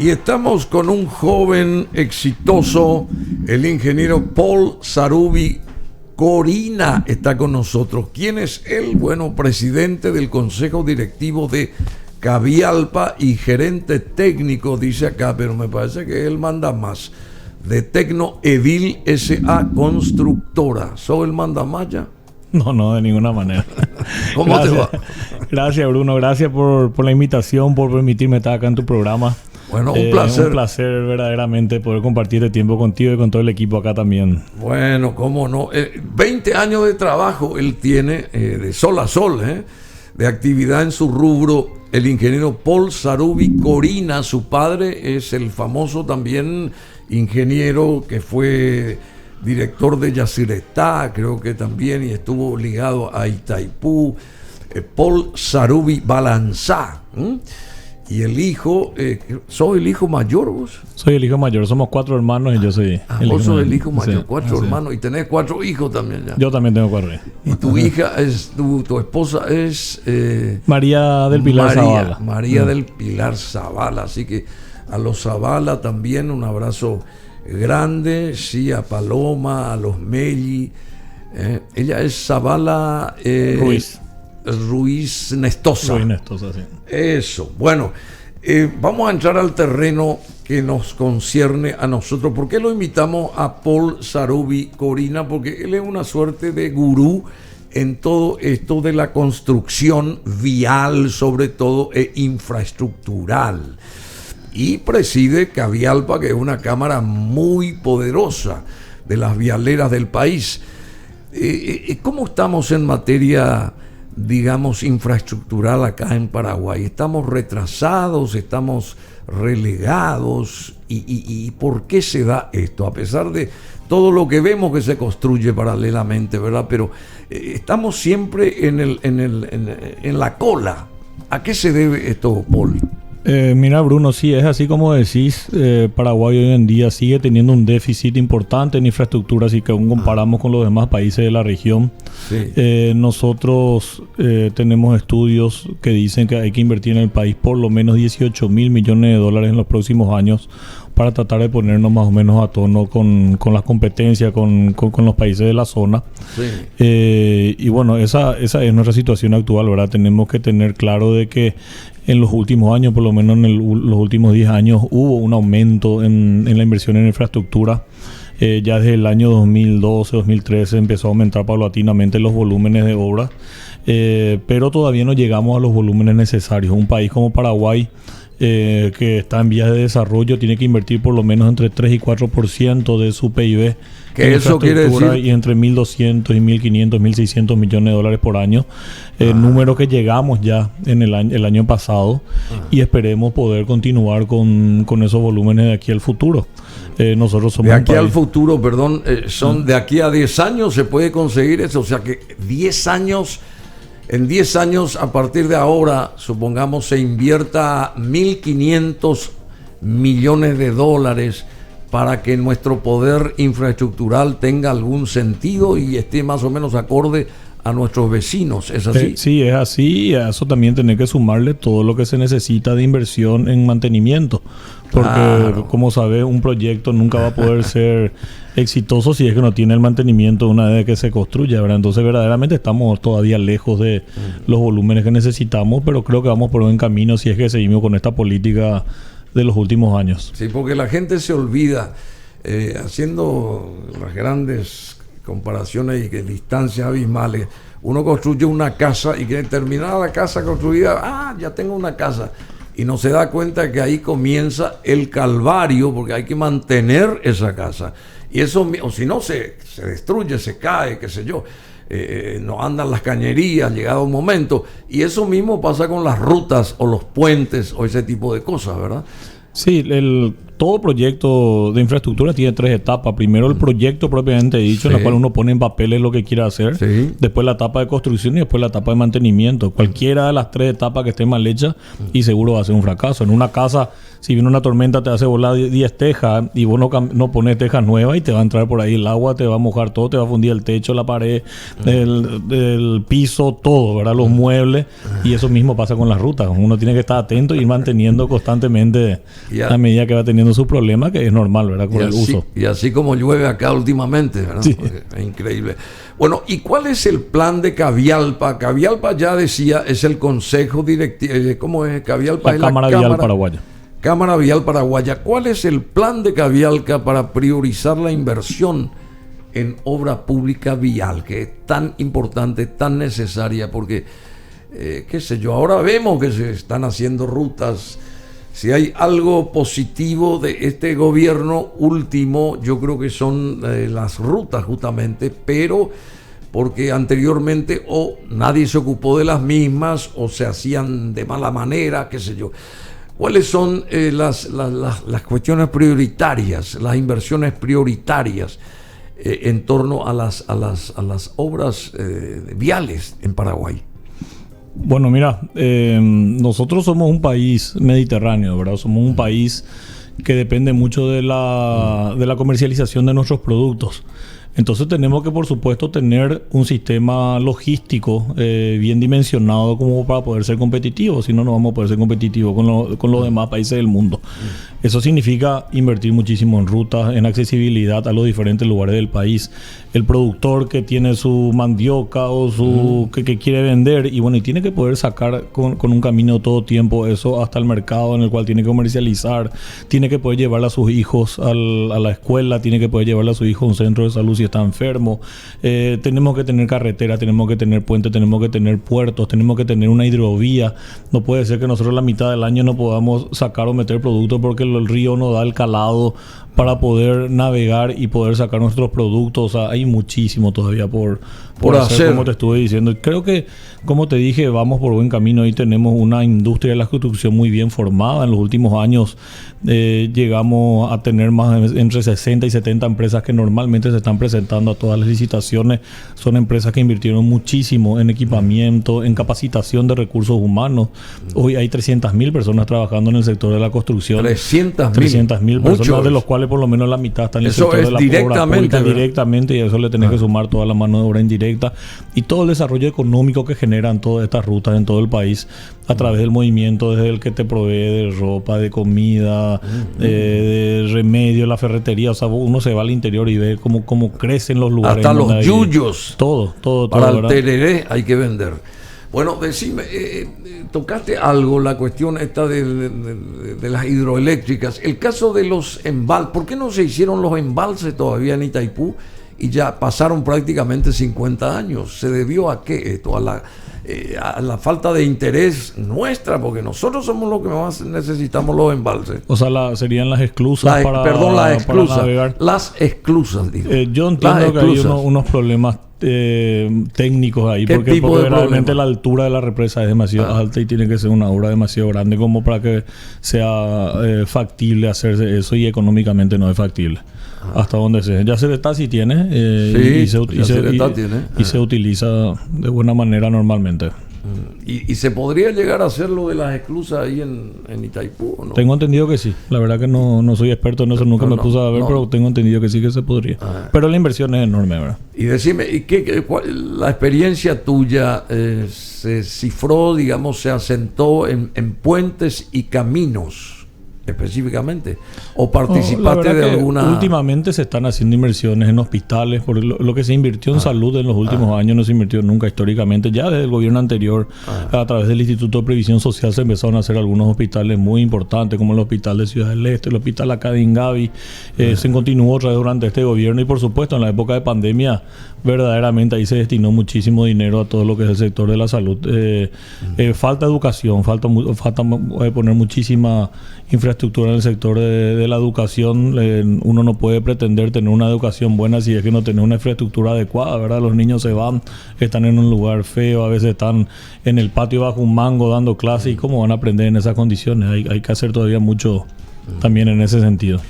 Y estamos con un joven exitoso, el ingeniero Paul Sarubi Corina está con nosotros. ¿Quién es él? Bueno, presidente del Consejo Directivo de Cavialpa y gerente técnico, dice acá, pero me parece que él manda más, de Tecno Edil S.A. Constructora. ¿Soy el mandamaya? No, de ninguna manera. ¿Cómo gracias, te va? Gracias, Bruno. Gracias por la invitación, por permitirme estar acá en tu programa. Bueno, un placer. Un placer verdaderamente poder compartir este tiempo contigo y con todo el equipo acá también. Bueno, cómo no. 20 años de trabajo él tiene, de sol a sol, de actividad en su rubro. El ingeniero Paul Sarubi Corina, su padre es el famoso también ingeniero que fue director de Yacyretá, creo que también, y estuvo ligado a Itaipú, Paul Sarubi Balanzá. Y el hijo, ¿soy el hijo mayor vos? Soy el hijo mayor, somos 4 hermanos y yo soy vos sos el hijo mayor, sí, 4 hermanos, y tenés 4 hijos también ya. Yo también tengo 4 hijos. Y tu hija, tu esposa es... María del Pilar Zavala. María del Pilar Zavala, así que a los Zavala también un abrazo grande, sí, a Paloma, a los Melli. Ella es Zavala... Ruiz Nestosa. Ruiz Nestosa, sí. Eso. Bueno, vamos a entrar al terreno que nos concierne a nosotros. ¿Por qué lo invitamos a Paul Sarubi Corina? Porque él es una suerte de gurú en todo esto de la construcción vial, sobre todo, e infraestructural. Y preside Cavialpa, que es una cámara muy poderosa de las vialeras del país. ¿Cómo estamos en materia, digamos, infraestructural acá en Paraguay? ¿Estamos retrasados? ¿Estamos relegados? ¿Y por qué se da esto? A pesar de todo lo que vemos que se construye paralelamente, ¿verdad? Pero estamos siempre en la cola. ¿A qué se debe esto, Paul? Mira, Bruno, sí, es así como decís. Paraguay hoy en día sigue teniendo un déficit importante en infraestructura, así que aún comparamos con los demás países de la región. Sí. Nosotros tenemos estudios que dicen que hay que invertir en el país por lo menos 18 mil millones de dólares en los próximos años para tratar de ponernos más o menos a tono con las competencias, con los países de la zona. Sí. Y bueno, esa es nuestra situación actual, ¿verdad? Tenemos que tener claro de que en los últimos años, por lo menos en los últimos 10 años, hubo un aumento en la inversión en infraestructura. Ya desde el año 2012, 2013 empezó a aumentar paulatinamente los volúmenes de obra, pero todavía no llegamos a los volúmenes necesarios. Un país como Paraguay, que está en vías de desarrollo, tiene que invertir por lo menos entre 3 y 4% de su PIB. ¿Qué eso quiere decir? Y entre 1.200 y 1.500, 1.600 millones de dólares por año. Número que llegamos ya en el año pasado. Y esperemos poder continuar con esos volúmenes de aquí al futuro. Nosotros somos de aquí al futuro, perdón, son de aquí a 10 años se puede conseguir eso. O sea que 10 años... En 10 años, a partir de ahora, supongamos, se invierta 1.500 millones de dólares para que nuestro poder infraestructural tenga algún sentido y esté más o menos acorde a nuestros vecinos. ¿Es así? Sí, es así. Y a eso también tener que sumarle todo lo que se necesita de inversión en mantenimiento. Porque, como sabes, un proyecto nunca va a poder ser exitoso si es que no tiene el mantenimiento una vez que se construya, ¿verdad? Entonces, verdaderamente estamos todavía lejos de los volúmenes que necesitamos, pero creo que vamos por buen camino si es que seguimos con esta política de los últimos años. Sí, porque la gente se olvida, haciendo las grandes comparaciones y distancias abismales. Uno construye una casa y que terminada la casa construida, ya tengo una casa. Y no se da cuenta que ahí comienza el calvario, porque hay que mantener esa casa. Y eso, o si no, se destruye, se cae, qué sé yo. No andan las cañerías, llegado un momento. Y eso mismo pasa con las rutas o los puentes o ese tipo de cosas, ¿verdad? Sí, todo proyecto de infraestructura tiene 3 etapas. Primero el proyecto propiamente dicho, en la cual uno pone en papeles lo que quiere hacer. Sí. Después la etapa de construcción y después la etapa de mantenimiento. Cualquiera de las 3 etapas que esté mal hecha y seguro va a ser un fracaso. En una casa, si viene una tormenta, te hace volar 10 tejas y vos no pones tejas nuevas y te va a entrar por ahí el agua, te va a mojar todo, te va a fundir el techo, la pared, el piso, todo, ¿verdad? Los muebles. Y eso mismo pasa con las rutas. Uno tiene que estar atento y ir manteniendo constantemente a medida que va teniendo sus problemas, que es normal, ¿verdad? Con el uso. Y así como llueve acá últimamente, ¿verdad? Sí. Es increíble. Bueno, ¿y cuál es el plan de Cavialpa? Cavialpa, ya decía, es el consejo directivo. ¿Cómo es Cavialpa? La Cámara Vial Paraguaya. Cámara Vial Paraguaya. ¿Cuál es el plan de Cavialpa para priorizar la inversión en obra pública vial, que es tan importante, tan necesaria? Porque, qué sé yo, ahora vemos que se están haciendo rutas. Si hay algo positivo de este gobierno último, yo creo que son las rutas justamente, pero porque anteriormente o nadie se ocupó de las mismas o se hacían de mala manera, qué sé yo. ¿Cuáles son las cuestiones prioritarias, las inversiones prioritarias en torno a las obras viales en Paraguay? Bueno, mira, nosotros somos un país mediterráneo, ¿verdad? Somos un país que depende mucho de la comercialización de nuestros productos. Entonces tenemos que, por supuesto, tener un sistema logístico bien dimensionado como para poder ser competitivos. Si no, no vamos a poder ser competitivos con los demás países del mundo. Eso significa invertir muchísimo en rutas, en accesibilidad a los diferentes lugares del país. El productor que tiene su mandioca o que quiere vender y tiene que poder sacar con un camino todo tiempo eso hasta el mercado en el cual tiene que comercializar. Tiene que poder llevar a sus hijos a la escuela, tiene que poder llevar a sus hijos a un centro de salud si está enfermo. Tenemos que tener carretera, tenemos que tener puentes, tenemos que tener puertos, tenemos que tener una hidrovía. No puede ser que nosotros la mitad del año no podamos sacar o meter productos porque el río no da el calado para poder navegar y poder sacar nuestros productos. O sea, hay muchísimo todavía por hacer, como te estuve diciendo. Creo que, como te dije, vamos por buen camino y tenemos una industria de la construcción muy bien formada. En los últimos años llegamos a tener más entre 60 y 70 empresas que normalmente se están presentando a todas las licitaciones. Son empresas que invirtieron muchísimo en equipamiento, en capacitación de recursos humanos. Hoy hay 300.000 personas trabajando en el sector de la construcción. 300.000 personas, de los cuales por lo menos la mitad están en el sector de la obra pública directamente, y a eso le tenés que sumar toda la mano de obra indirecta y todo el desarrollo económico que generan todas estas rutas en todo el país a través del movimiento, desde el que te provee de ropa, de comida, de remedio, la ferretería. O sea, uno se va al interior y ve cómo crecen los lugares. Hasta los yuyos. Todo. Para el tereré hay que vender. Bueno, decime, tocaste algo, la cuestión esta de las hidroeléctricas. El caso de los embalses. ¿Por qué no se hicieron los embalses todavía en Itaipú? Y ya pasaron prácticamente 50 años. ¿Se debió a qué esto? A la falta de interés nuestra, porque nosotros somos los que más necesitamos los embalses. O sea, serían las esclusas para navegar. Las esclusas, digo. Yo entiendo que hay unos problemas técnicos ahí, porque realmente la altura de la represa es demasiado alta y tiene que ser una obra demasiado grande como para que sea factible hacerse eso, y económicamente no es factible. Hasta donde ya Ceretá sí tiene y se utiliza de buena manera normalmente. ¿Y se podría llegar a hacer lo de las esclusas ahí en Itaipú o no? Tengo entendido que sí. La verdad que no soy experto en eso, nunca me puse a ver, pero tengo entendido que sí que se podría. Pero la inversión es enorme, ¿verdad? Y decime, la experiencia tuya se cifró, digamos, se asentó en puentes y caminos específicamente, o participaste de alguna? Últimamente se están haciendo inversiones en hospitales, porque lo que se invirtió en salud en los últimos años no se invirtió nunca históricamente. Ya desde el gobierno anterior, a través del Instituto de Previsión Social, se empezaron a hacer algunos hospitales muy importantes, como el Hospital de Ciudad del Este, el Hospital acá de Ingavi. Se continuó otra vez durante este gobierno, y por supuesto en la época de pandemia verdaderamente ahí se destinó muchísimo dinero a todo lo que es el sector de la salud. Falta educación, falta poner muchísima infraestructura en el sector de la educación. Uno no puede pretender tener una educación buena si es que no tiene una infraestructura adecuada, ¿verdad? Los niños se van, están en un lugar feo, a veces están en el patio bajo un mango dando clases, y cómo van a aprender en esas condiciones. Hay que hacer todavía mucho también en ese sentido.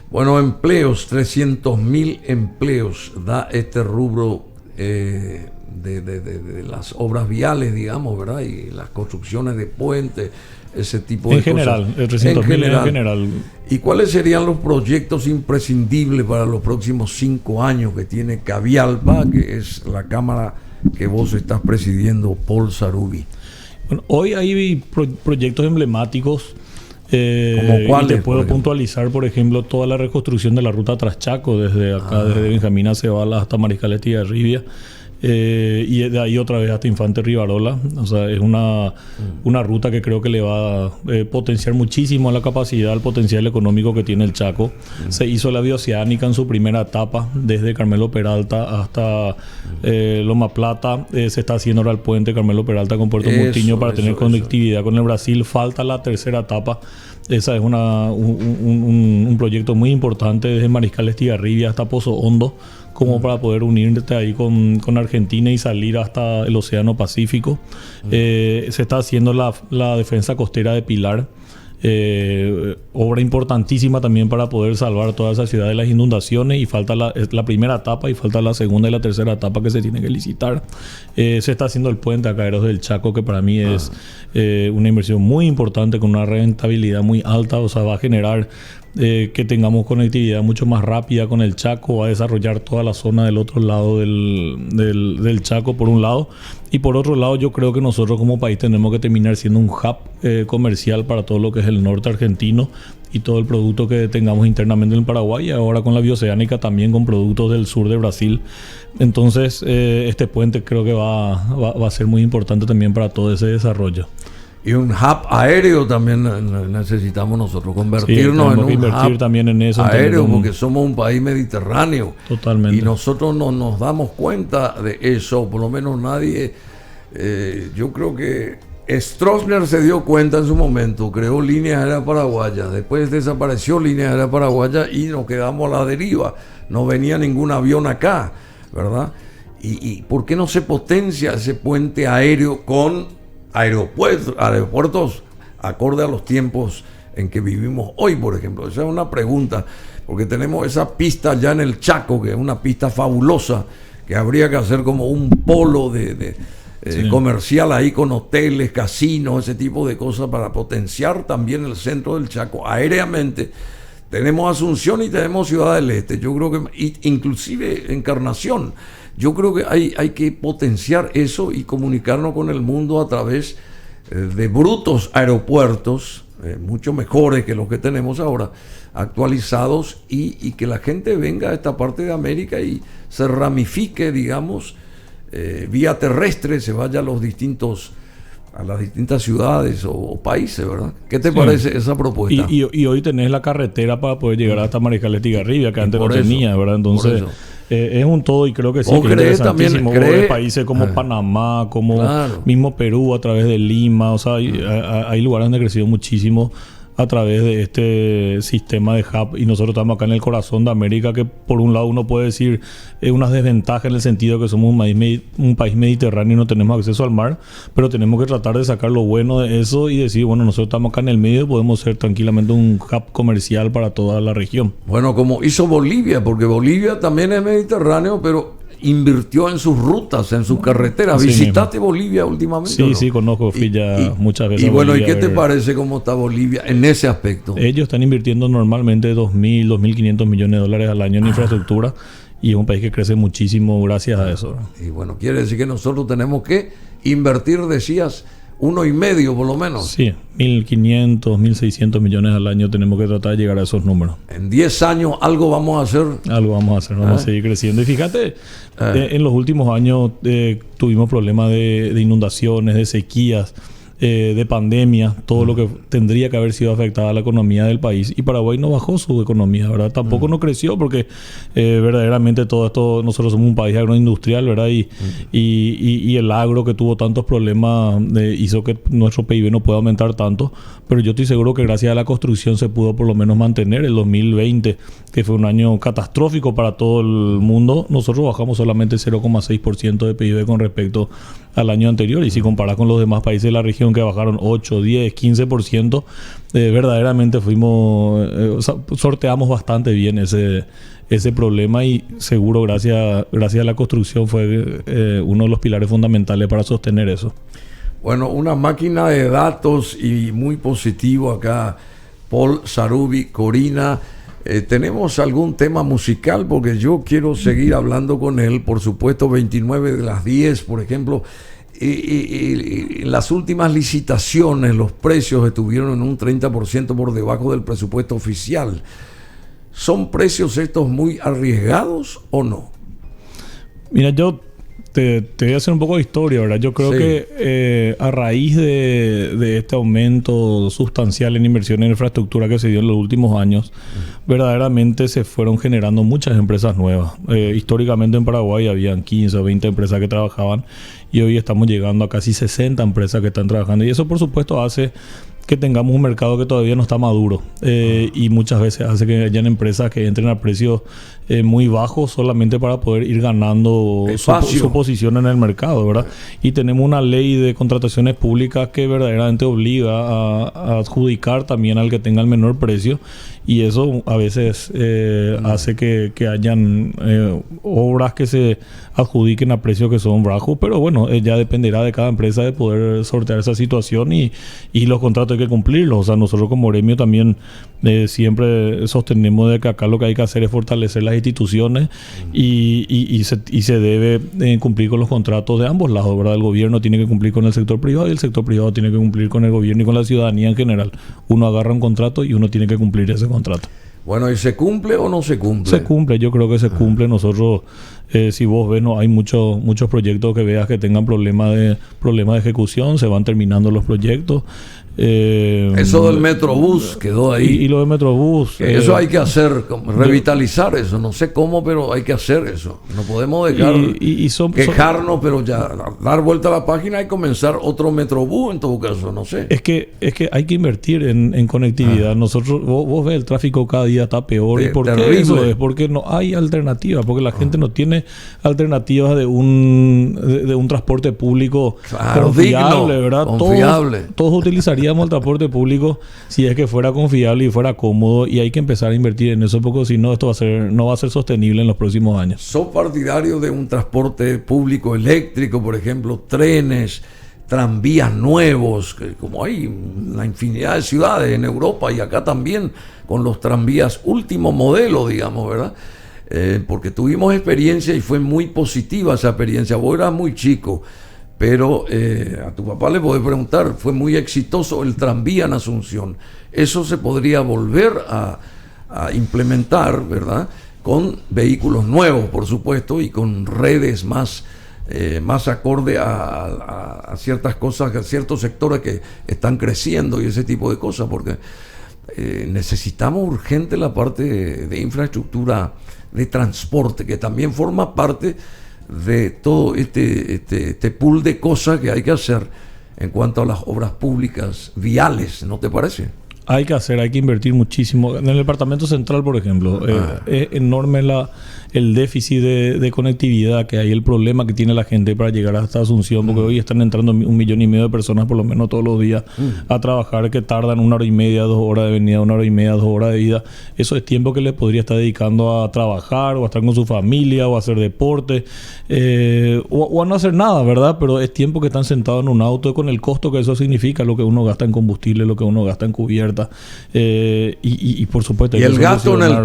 Bueno, empleos, 300.000 empleos da este rubro de las obras viales, digamos, ¿verdad? Y las construcciones de puentes, ese tipo de cosas. El 300.000 en general. ¿Y cuáles serían los proyectos imprescindibles para los próximos 5 años que tiene Cavialpa, que es la cámara que vos estás presidiendo, Paul Sarubi? Bueno, hoy hay proyectos emblemáticos. ¿Cómo cuáles, y te puedo puntualizar, por ejemplo, toda la reconstrucción de la ruta Traschaco, desde acá, desde Benjamín Acebalas hasta Mariscal Estigarribia, y de ahí otra vez hasta Infante Rivarola. O sea, es una ruta que creo que le va a potenciar muchísimo la capacidad, el potencial económico que tiene el Chaco. Se hizo la bioceánica en su primera etapa, desde Carmelo Peralta hasta Loma Plata. Se está haciendo ahora el puente Carmelo Peralta con Puerto Montiño para tener conectividad con el Brasil. Falta la tercera etapa. Esa es un proyecto muy importante desde Mariscal Estigarribia hasta Pozo Hondo, como para poder unirte ahí con Argentina y salir hasta el Océano Pacífico. Se está haciendo la defensa costera de Pilar, obra importantísima también para poder salvar toda esa ciudad de las inundaciones, y falta la primera etapa y falta la segunda y la tercera etapa que se tiene que licitar. Se está haciendo el puente a Caeros del Chaco, que para mí es una inversión muy importante con una rentabilidad muy alta. O sea, va a generar que tengamos conectividad mucho más rápida con el Chaco, va a desarrollar toda la zona del otro lado del Chaco, por un lado, y por otro lado yo creo que nosotros como país tenemos que terminar siendo un hub comercial para todo lo que es el norte argentino y todo el producto que tengamos internamente en Paraguay, y ahora con la bioceánica también con productos del sur de Brasil. Entonces este puente creo que va a ser muy importante también para todo ese desarrollo. Y un hub aéreo también necesitamos nosotros, convertirnos en un hub también en eso, aéreo, porque somos un país mediterráneo. Totalmente. Y nosotros no nos damos cuenta de eso, por lo menos nadie. Yo creo que Stroessner se dio cuenta en su momento, creó Líneas Aéreas Paraguayas, después desapareció Líneas Aéreas Paraguayas y nos quedamos a la deriva. No venía ningún avión acá, ¿verdad? ¿Y por qué no se potencia ese puente aéreo con aeropuertos acorde a los tiempos en que vivimos hoy, por ejemplo? Esa es una pregunta, porque tenemos esa pista ya en el Chaco, que es una pista fabulosa, que habría que hacer como un polo comercial ahí con hoteles, casinos, ese tipo de cosas, para potenciar también el centro del Chaco aéreamente. Tenemos Asunción y tenemos Ciudad del Este. Yo creo que inclusive Encarnación. Yo creo que hay que potenciar eso y comunicarnos con el mundo a través de brutos aeropuertos, mucho mejores que los que tenemos ahora, actualizados, y que la gente venga a esta parte de América y se ramifique, digamos, vía terrestre, se vaya a las distintas ciudades o países, ¿verdad? ¿Qué te parece esa propuesta? Y hoy tenés la carretera para poder llegar hasta Mariscal Estigarribia, que antes no tenía, ¿verdad? Entonces es un todo, y creo que sí, que es interesantísimo. De países como Panamá, como mismo Perú, a través de Lima. O sea, hay lugares donde ha crecido muchísimo a través de este sistema de hub, y nosotros estamos acá en el corazón de América, que por un lado uno puede decir es una desventaja en el sentido que somos un país mediterráneo y no tenemos acceso al mar, pero tenemos que tratar de sacar lo bueno de eso y decir, bueno, nosotros estamos acá en el medio, podemos ser tranquilamente un hub comercial para toda la región. Bueno, como hizo Bolivia, porque Bolivia también es mediterráneo, pero invirtió en sus rutas, en sus carreteras. ¿Visitaste Bolivia últimamente? Sí, ¿no? Sí, conozco, fui ya muchas veces. Y bueno, ¿y qué te parece cómo está Bolivia en ese aspecto? Ellos están invirtiendo normalmente 2.000, 2.500 millones de dólares al año en infraestructura, y es un país que crece muchísimo gracias a eso. Y bueno, quiere decir que nosotros tenemos que invertir, decías, 1,5 por lo menos. Sí, 1.500, 1.600 millones al año tenemos que tratar de llegar a esos números. En 10 años algo vamos a hacer. Algo vamos a hacer, vamos a seguir creciendo. Y fíjate, en los últimos años tuvimos problemas de inundaciones, de sequías, de pandemia, todo lo que tendría que haber sido afectada a la economía del país, y Paraguay no bajó su economía, ¿verdad? Tampoco no creció, porque verdaderamente todo esto, nosotros somos un país agroindustrial, ¿verdad? Y el agro, que tuvo tantos problemas, hizo que nuestro PIB no pueda aumentar tanto, pero yo estoy seguro que gracias a la construcción se pudo por lo menos mantener. El 2020, que fue un año catastrófico para todo el mundo, nosotros bajamos solamente 0,6% de PIB con respecto al año anterior, y si comparas con los demás países de la región, vieron que bajaron 8, 10, 15%. Verdaderamente sorteamos bastante bien ese problema y seguro gracias a la construcción fue uno de los pilares fundamentales para sostener eso. Bueno, una máquina de datos y muy positivo acá, Paul Sarubi Corina. ¿Tenemos algún tema musical? Porque yo quiero seguir hablando con él, por supuesto, 29 de las 10, por ejemplo. Y las últimas licitaciones, los precios estuvieron en un 30% por debajo del presupuesto oficial. ¿Son precios estos muy arriesgados o no? Mira, yo te voy a hacer un poco de historia, ¿verdad? Yo creo que a raíz de este aumento sustancial en inversión en infraestructura que se dio en los últimos años, verdaderamente se fueron generando muchas empresas nuevas. Históricamente en Paraguay habían 15 o 20 empresas que trabajaban y hoy estamos llegando a casi 60 empresas que están trabajando. Y eso, por supuesto, hace que tengamos un mercado que todavía no está maduro y muchas veces hace que hayan empresas que entren a precios muy bajos solamente para poder ir ganando su posición en el mercado, ¿verdad? Y tenemos una ley de contrataciones públicas que verdaderamente obliga a adjudicar también al que tenga el menor precio, y eso a veces hace que hayan obras que se adjudiquen a precios que son bajos, pero bueno, ya dependerá de cada empresa de poder sortear esa situación y los contratos hay que cumplirlos. O sea, nosotros como gremio también siempre sostenemos de que acá lo que hay que hacer es fortalecer las instituciones y se debe cumplir con los contratos de ambos lados, ¿verdad? El gobierno tiene que cumplir con el sector privado y el sector privado tiene que cumplir con el gobierno y con la ciudadanía en general. Uno agarra un contrato y uno tiene que cumplir ese contrato. Bueno, ¿y se cumple o no se cumple? Se cumple, yo creo que se cumple. Nosotros, si vos ves, no hay muchos proyectos que veas que tengan problemas de ejecución, se van terminando los proyectos. Eso del Metrobús quedó ahí. Y lo del Metrobús. Eso hay que hacer, revitalizar eso. No sé cómo, pero hay que hacer eso. No podemos dejar quejarnos, pero ya dar vuelta a la página y comenzar otro Metrobús en todo caso, no sé. Es que hay que invertir en conectividad. Nosotros, vos ves, el tráfico cada día está peor. ¿Y por qué eso es? Porque no hay alternativa, porque la gente no tiene alternativas de un transporte público confiable, digno, ¿verdad? Confiable. Todos utilizaríamos el transporte público si es que fuera confiable y fuera cómodo, y hay que empezar a invertir en eso, porque si no, esto no va a ser sostenible en los próximos años. ¿Sos partidario de un transporte público eléctrico, por ejemplo, trenes, tranvías nuevos, como hay una infinidad de ciudades en Europa y acá también con los tranvías último modelo, digamos, ¿verdad? Porque tuvimos experiencia y fue muy positiva esa experiencia. Vos eras muy chico, pero a tu papá le podés preguntar, fue muy exitoso el tranvía en Asunción. Eso se podría volver a implementar, ¿verdad? Con vehículos nuevos, por supuesto, y con redes más acorde a ciertas cosas, a ciertos sectores que están creciendo y ese tipo de cosas, porque necesitamos urgente la parte de infraestructura de transporte, que también forma parte de todo este pool de cosas que hay que hacer en cuanto a las obras públicas viales, ¿no te parece? Hay que invertir muchísimo. En el departamento central, por ejemplo, es enorme el déficit de conectividad que hay, el problema que tiene la gente para llegar hasta Asunción, porque hoy están entrando 1,5 millones de personas por lo menos todos los días a trabajar, que tardan 1 hora y media, 2 horas de venida, 1 hora y media, 2 horas de ida. Eso es tiempo que le podría estar dedicando a trabajar o a estar con su familia o a hacer deporte o a no hacer nada, ¿verdad? Pero es tiempo que están sentados en un auto con el costo que eso significa, lo que uno gasta en combustible, lo que uno gasta en cubierta y por supuesto... Y el gasto en el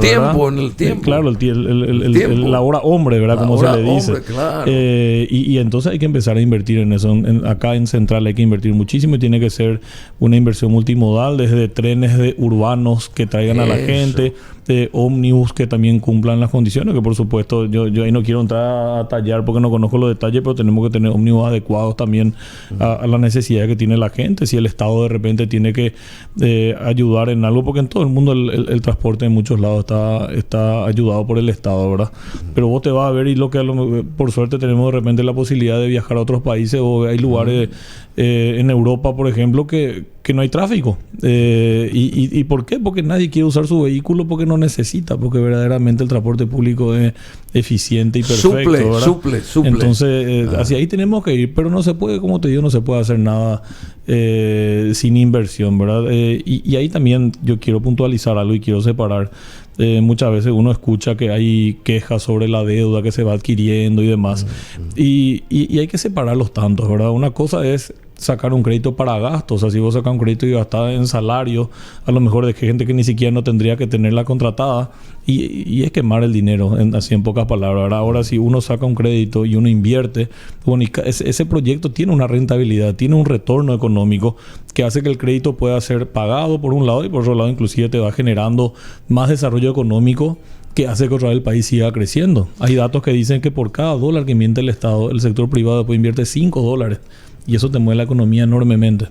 tiempo, claro, la hora hombre, ¿verdad? Como se le dice. Hombre, claro. Y entonces hay que empezar a invertir en eso. Acá en Central hay que invertir muchísimo y tiene que ser una inversión multimodal, desde trenes urbanos que traigan a la gente, de ómnibus que también cumplan las condiciones, que por supuesto yo ahí no quiero entrar a tallar porque no conozco los detalles, pero tenemos que tener ómnibus adecuados también a la necesidad que tiene la gente. Si el Estado de repente tiene que ayudar en algo, porque en todo el mundo el transporte en muchos lados está ayudado por el Estado, ¿verdad? Pero vos te vas a ver, y por suerte tenemos de repente la posibilidad de viajar a otros países, o hay lugares en Europa, por ejemplo, que que no hay tráfico. ¿Y por qué? Porque nadie quiere usar su vehículo porque no necesita, porque verdaderamente el transporte público es eficiente y perfecto. Suple. Entonces, hacia ahí tenemos que ir, pero no se puede, como te digo, no se puede hacer nada sin inversión, ¿verdad? Y ahí también yo quiero puntualizar algo y quiero separar. Muchas veces uno escucha que hay quejas sobre la deuda que se va adquiriendo y demás. Y hay que separar los tantos, ¿verdad? Una cosa es sacar un crédito para gastos. O sea, si vos sacas un crédito y gastás en salario, a lo mejor de gente que ni siquiera no tendría que tenerla contratada, y es quemar el dinero, así en pocas palabras. Ahora, si uno saca un crédito y uno invierte, bueno, ese proyecto tiene una rentabilidad, tiene un retorno económico que hace que el crédito pueda ser pagado por un lado y por otro lado inclusive te va generando más desarrollo económico que hace que otra vez el país siga creciendo. Hay datos que dicen que por cada dólar que invierte el Estado, el sector privado después invierte $5. Y eso te mueve la economía enormemente.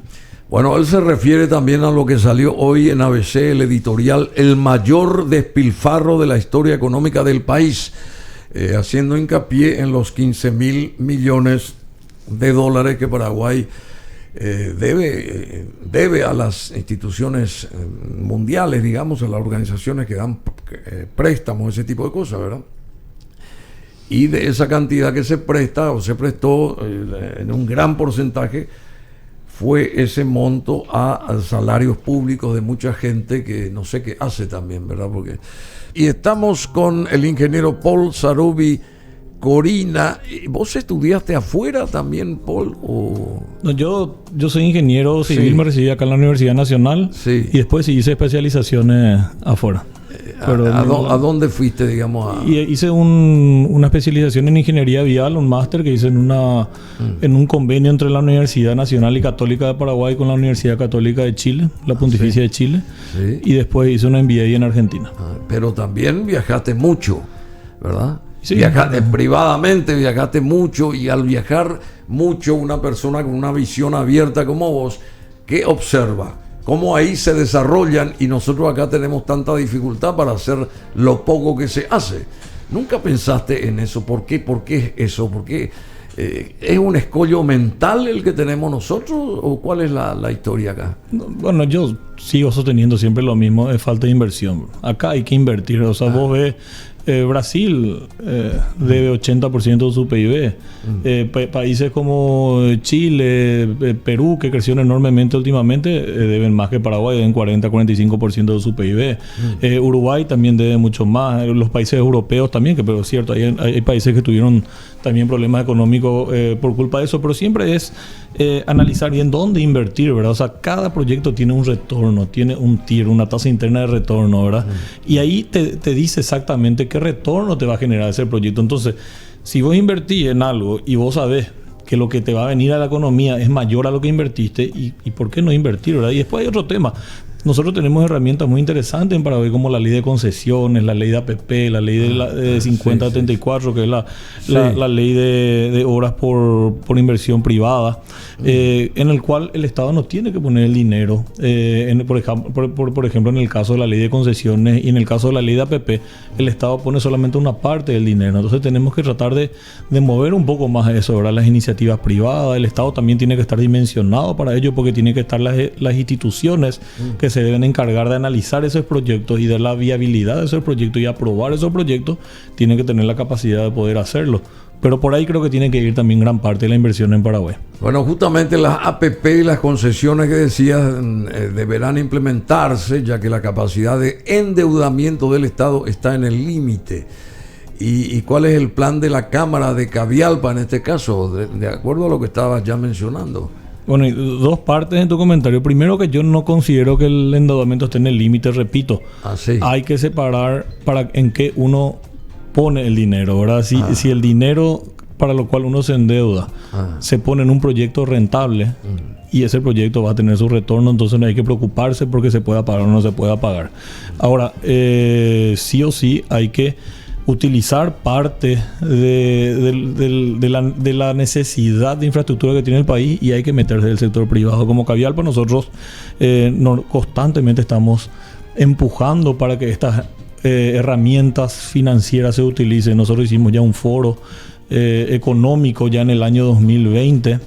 Bueno, él se refiere también a lo que salió hoy en ABC, el editorial, el mayor despilfarro de la historia económica del país, haciendo hincapié en los 15.000 millones de dólares que Paraguay debe a las instituciones mundiales, digamos, a las organizaciones que dan préstamos, ese tipo de cosas, ¿verdad? Y de esa cantidad que se presta o se prestó, en un gran porcentaje, fue ese monto a salarios públicos de mucha gente que no sé qué hace también, ¿verdad? Y estamos con el ingeniero Paul Sarubi Corina. ¿Vos estudiaste afuera también, Paul? ¿O? No, yo soy ingeniero civil, sí. Me recibí acá en la Universidad Nacional, sí. Y después hice especializaciones afuera. Pero ¿A dónde fuiste, digamos? Hice una especialización en ingeniería vial, un máster que hice en un convenio entre la Universidad Nacional y Católica de Paraguay con la Universidad Católica de Chile, la Pontificia de Chile, sí. Y después hice una MBA en Argentina. Pero también viajaste mucho, ¿verdad? Sí, viajaste privadamente, viajaste mucho, y al viajar mucho, una persona con una visión abierta como vos, ¿qué observa? Cómo ahí se desarrollan, y nosotros acá tenemos tanta dificultad para hacer lo poco que se hace. ¿Nunca pensaste en eso? ¿Por qué es eso? ¿Por qué es un escollo mental el que tenemos nosotros? ¿O cuál es la historia acá? Bueno, yo sigo sosteniendo siempre lo mismo, es falta de inversión. Acá hay que invertir. O sea, vos ves, Brasil debe 80% de su PIB. Países como Chile, Perú, que crecieron enormemente últimamente, deben más que Paraguay, deben 40-45% de su PIB. Uruguay también debe mucho más. Los países europeos también, pero es cierto, hay países que tuvieron también problemas económicos por culpa de eso, pero siempre es analizar bien dónde invertir, ¿verdad? O sea, cada proyecto tiene un retorno, tiene un TIR, una tasa interna de retorno, ¿verdad? Y ahí te dice exactamente qué retorno te va a generar ese proyecto. Entonces, si vos invertís en algo y vos sabés que lo que te va a venir a la economía es mayor a lo que invertiste, ¿y por qué no invertir, ¿verdad? Y después hay otro tema. Nosotros tenemos herramientas muy interesantes en Paraguay, como la ley de concesiones, la ley de APP, la ley de 5074, que es la ley de obras por inversión privada, en el cual el Estado no tiene que poner el dinero. Por ejemplo, en el caso de la ley de concesiones y en el caso de la ley de APP, el Estado pone solamente una parte del dinero. Entonces tenemos que tratar de mover un poco más eso, ¿verdad? Las iniciativas privadas. El Estado también tiene que estar dimensionado para ello, porque tiene que estar las instituciones que se deben encargar de analizar esos proyectos y de la viabilidad de esos proyectos y aprobar esos proyectos. Tienen que tener la capacidad de poder hacerlo. Pero por ahí creo que tiene que ir también gran parte de la inversión en Paraguay. Bueno, justamente las APP y las concesiones que decías deberán implementarse, ya que la capacidad de endeudamiento del Estado está en el límite. ¿Y cuál es el plan de la Cámara de Cavialpa en este caso, de acuerdo a lo que estabas ya mencionando? Bueno, y dos partes en tu comentario. Primero, que yo no considero que el endeudamiento esté en el límite, repito. Sí. Hay que separar en qué uno pone el dinero, ¿verdad? Si el dinero para lo cual uno se endeuda se pone en un proyecto rentable y ese proyecto va a tener su retorno, entonces no hay que preocuparse porque se pueda pagar o no se pueda pagar. Ahora, sí o sí hay que utilizar parte de la necesidad de infraestructura que tiene el país, y hay que meterse del sector privado. Como Cavialpa, nosotros constantemente estamos empujando para que estas herramientas financieras se utilicen. Nosotros hicimos ya un foro económico ya en el año 2020,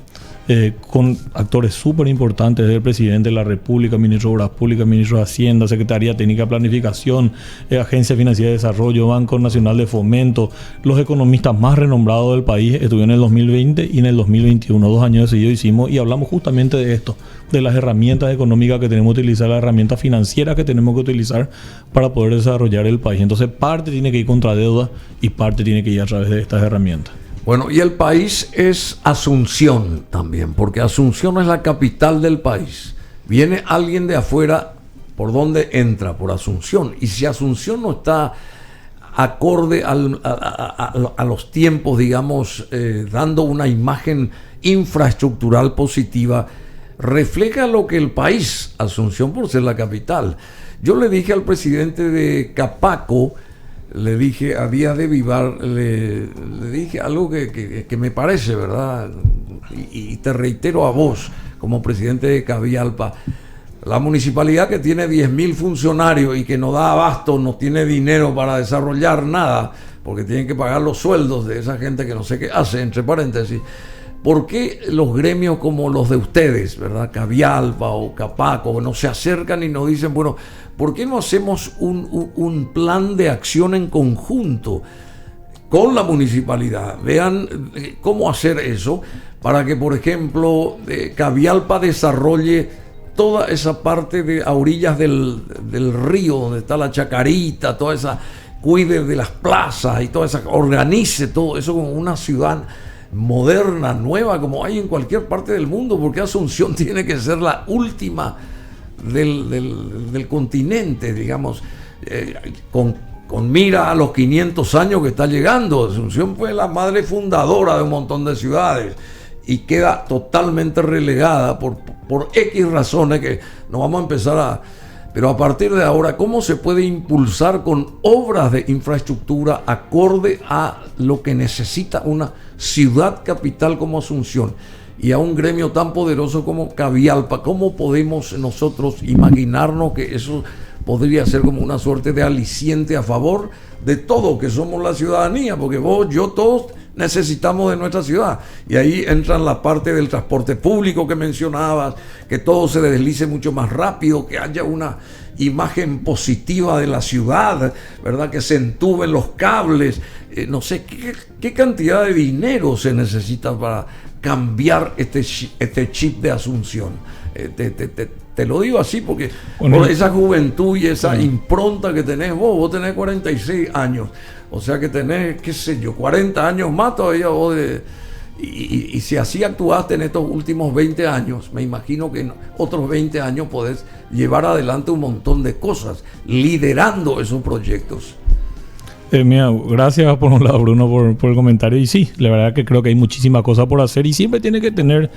con actores súper importantes del presidente de la República, ministro de Obras Públicas, ministro de Hacienda, Secretaría Técnica de Planificación, Agencia Financiera de Desarrollo, Banco Nacional de Fomento. Los economistas más renombrados del país estuvieron en el 2020 y en el 2021, 2 años de seguido hicimos, y hablamos justamente de esto, de las herramientas económicas que tenemos que utilizar, las herramientas financieras que tenemos que utilizar para poder desarrollar el país. Entonces, parte tiene que ir contra deuda y parte tiene que ir a través de estas herramientas. Bueno, y el país es Asunción también, porque Asunción es la capital del país. Viene alguien de afuera, ¿por dónde entra? Por Asunción. Y si Asunción no está acorde a los tiempos, digamos, dando una imagen infraestructural positiva, refleja lo que el país, Asunción por ser la capital. Yo le dije al presidente de Capaco, le dije a Díaz de Vivar, le dije algo que me parece, ¿verdad? Y te reitero a vos, como presidente de Cavialpa, la municipalidad que tiene 10.000 funcionarios y que no da abasto, no tiene dinero para desarrollar nada, porque tienen que pagar los sueldos de esa gente que no sé qué hace, entre paréntesis. ¿Por qué los gremios como los de ustedes, ¿verdad? Cavialpa o Capaco, no se acercan y nos dicen, bueno, ¿por qué no hacemos un plan de acción en conjunto con la municipalidad? Vean cómo hacer eso para que, por ejemplo, Cavialpa desarrolle toda esa parte a orillas del río, donde está la Chacarita, toda esa, cuide de las plazas y toda esa, organice todo eso como una ciudad moderna, nueva, como hay en cualquier parte del mundo, porque Asunción tiene que ser la última del continente, digamos, con mira a los 500 años que está llegando. Asunción fue la madre fundadora de un montón de ciudades y queda totalmente relegada por X razones que no vamos a empezar a... Pero a partir de ahora, ¿cómo se puede impulsar con obras de infraestructura acorde a lo que necesita una ciudad capital como Asunción y a un gremio tan poderoso como Cavialpa? ¿Cómo podemos nosotros imaginarnos que eso podría ser como una suerte de aliciente a favor de todos que somos la ciudadanía? Porque vos, yo, todos necesitamos de nuestra ciudad. Y ahí entra la parte del transporte público que mencionabas, que todo se deslice mucho más rápido, que haya una imagen positiva de la ciudad, ¿verdad? Que se entuben los cables. No sé, ¿qué cantidad de dinero se necesita para cambiar este chip de Asunción? Te lo digo así porque por esa juventud y esa impronta que tenés vos tenés 46 años, o sea que tenés, qué sé yo, 40 años más todavía vos y si así actuaste en estos últimos 20 años, me imagino que en otros 20 años podés llevar adelante un montón de cosas, liderando esos proyectos. Mira, gracias por un lado, Bruno, por el comentario. Y sí, la verdad que creo que hay muchísimas cosas por hacer y siempre tiene que tener,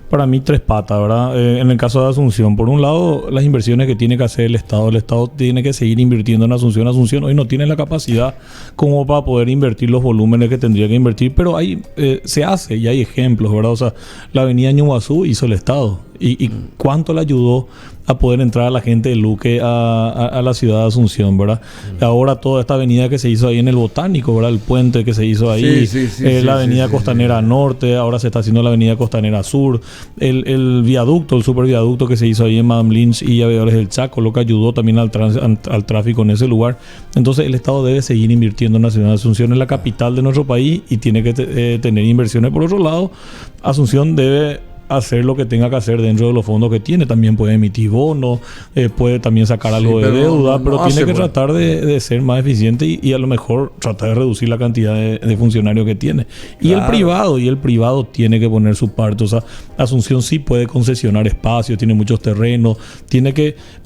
para mí, 3 patas, ¿verdad? En el caso de Asunción, por un lado, las inversiones que tiene que hacer el Estado tiene que seguir invirtiendo en Asunción. Asunción hoy no tiene la capacidad como para poder invertir los volúmenes que tendría que invertir, pero se hace y hay ejemplos, ¿verdad? O sea, la avenida Ñuazú hizo el Estado. ¿Y cuánto le ayudó a poder entrar a la gente de Luque a la ciudad de Asunción, ¿verdad? Ahora toda esta avenida que se hizo ahí en el Botánico, ¿verdad? El puente que se hizo ahí, la avenida Costanera Norte, ahora se está haciendo la avenida Costanera Sur, el viaducto, el superviaducto que se hizo ahí en Madame Lynch y Avedores del Chaco, lo que ayudó también al tráfico en ese lugar. Entonces el Estado debe seguir invirtiendo en la ciudad de Asunción, en la capital de nuestro país, y tiene que tener inversiones. Por otro lado, Asunción debe hacer lo que tenga que hacer dentro de los fondos que tiene. También puede emitir bonos, puede también sacar algo de deuda, pero tiene que tratar de ser más eficiente y a lo mejor tratar de reducir la cantidad de funcionarios que tiene. Y claro, el privado tiene que poner su parte. O sea, Asunción sí puede concesionar espacios, tiene muchos terrenos,